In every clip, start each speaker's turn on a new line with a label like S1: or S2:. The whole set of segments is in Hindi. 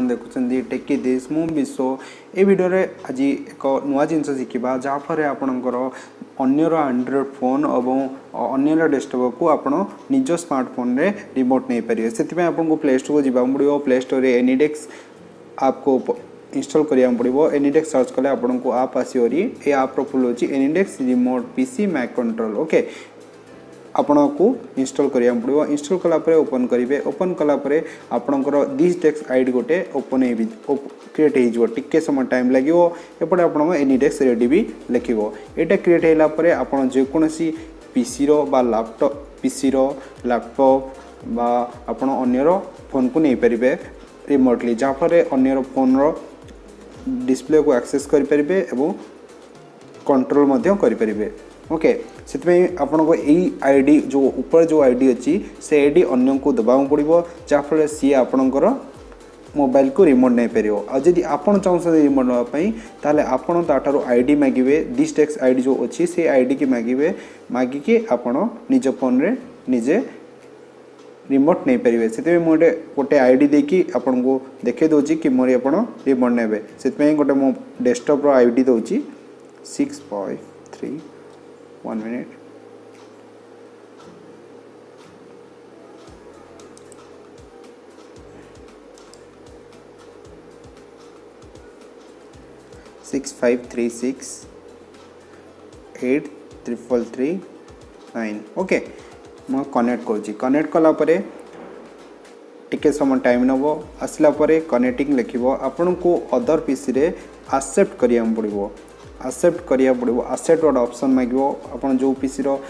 S1: आपण देखुछन्ती टेकी दिस मु विश्व ए वीडियो रे आज एक नुआ जिनस शिखा जहाँफल आपणकर अन्यर एंड्रॉइड फोन और अन्यर डेस्कटॉप को आपण निज स्मार्टफोन रे रिमोट नहीं पारे से आपको प्ले स्टोर को जावाक पड़ो प्ले स्टोर रे एनीडेक्स आप को इंस्टॉल करिया पड़ो एनीडेक्स सर्च कले आपन को आप आसीवरी ए आप फुल होची AnyDesk remote PC Mac control okay आपण को इंस्टॉल करिया पड़ो इंस्टॉल कला परे ओपन करिवे ओपन कला परे आपणकर दिस टेक्स्ट आईडी गोटे ओपन क्रिएट हो टिके समय टाइम लगे एपटे आपण एनीडेक्स रेडी भी लिखिबो एटा क्रिएट हैला परे आपण जे कोनसी पीसी रो बा लैपटॉप पीसी रो लैपटॉप बा आपण अन्यर फोन को नहीं परिबे रिमोटली जहाँ पर अन्यर फोन रो डिस्प्ले को एक्सेस करि परिबे एवं कंट्रोल मध्य करि परिबे ओके से आपन को यही आईडी जो ऊपर जो आईडी अच्छी से आईडी अन्य को दबा पड़ो जहाँफल सी आपणकर मोबाइल को रिमोट नहीं पार आदि आपड़ चाहते रिमोट नापी ताले आपड़ ताठार आईडी मांगे दिस टेक्स आईडी जो अच्छी से आईडी की मांगे मागिकी आपण निज फोन रे निजे रिमोट नहीं पारे से मुझे गोटे आईडी देकी आपन को देखे दूसरी कि मोर आप रिमोट ने से गोटे मो डेस्कटॉप आईडी दूसरी 653 1 मिनट सिक्स 5336833339 ओके मु कनेक्ट कनेक्ट कला परे टिके समय टाइम नब आसला परे कनेक्टिंग लिखिबो आपन को अदर पीसी रे एक्सेप्ट करिया पड़ो एक्सेप्ट करिया पड़ो एक्सेप्ट गोटे ऑप्शन मांगो आपन जो पीसी रो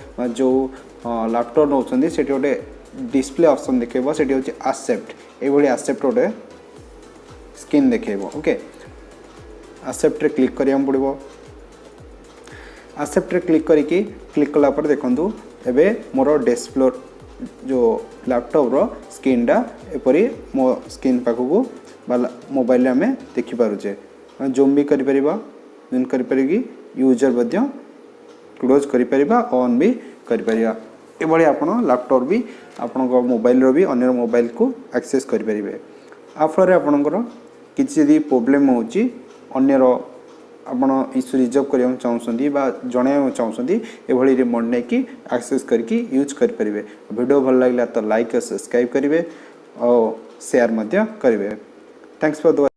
S1: जो लैपटॉप नौचंदी सेठी गोटे डिस्प्ले ऑप्शन देखेबो सेठी होची एक्सेप्ट ए भली एक्सेप्ट गोटे स्क्रीन देखेबो ओके एक्सेप्ट रे क्लिक करिया पड़ो एक्सेप्ट रे क्लिक करिकी क्लिक कला पर देखंतु एबे मोर डिस्प्ले जो लैपटॉप रो स्क्रीन टा एपरी मो स्क्रीन पाखु मोबाइल आम देखि पारुचे जूम भी करि परिबा जूम करि परिगी यूजर मध्य क्लोज करि परिबा ऑन भी करि परिबा एभली आपण लैपटॉप भी आपण मोबाइल रो भी अन्य मोबाइल को एक्सेस करि परिबे आ फल रे आपणकर किछि यदि प्रॉब्लम होची अन्यर आपण इश्यू रिजॉल्व करबा चाहउछंती बा जणाया चाहउछंती एभली रिमोट नै कि एक्सेस करके यूज कर परिबे वीडियो भल लागला तो लाइक और सब्सक्राइब करिवे और शेयर मध्य करिवे थैंक्स फॉर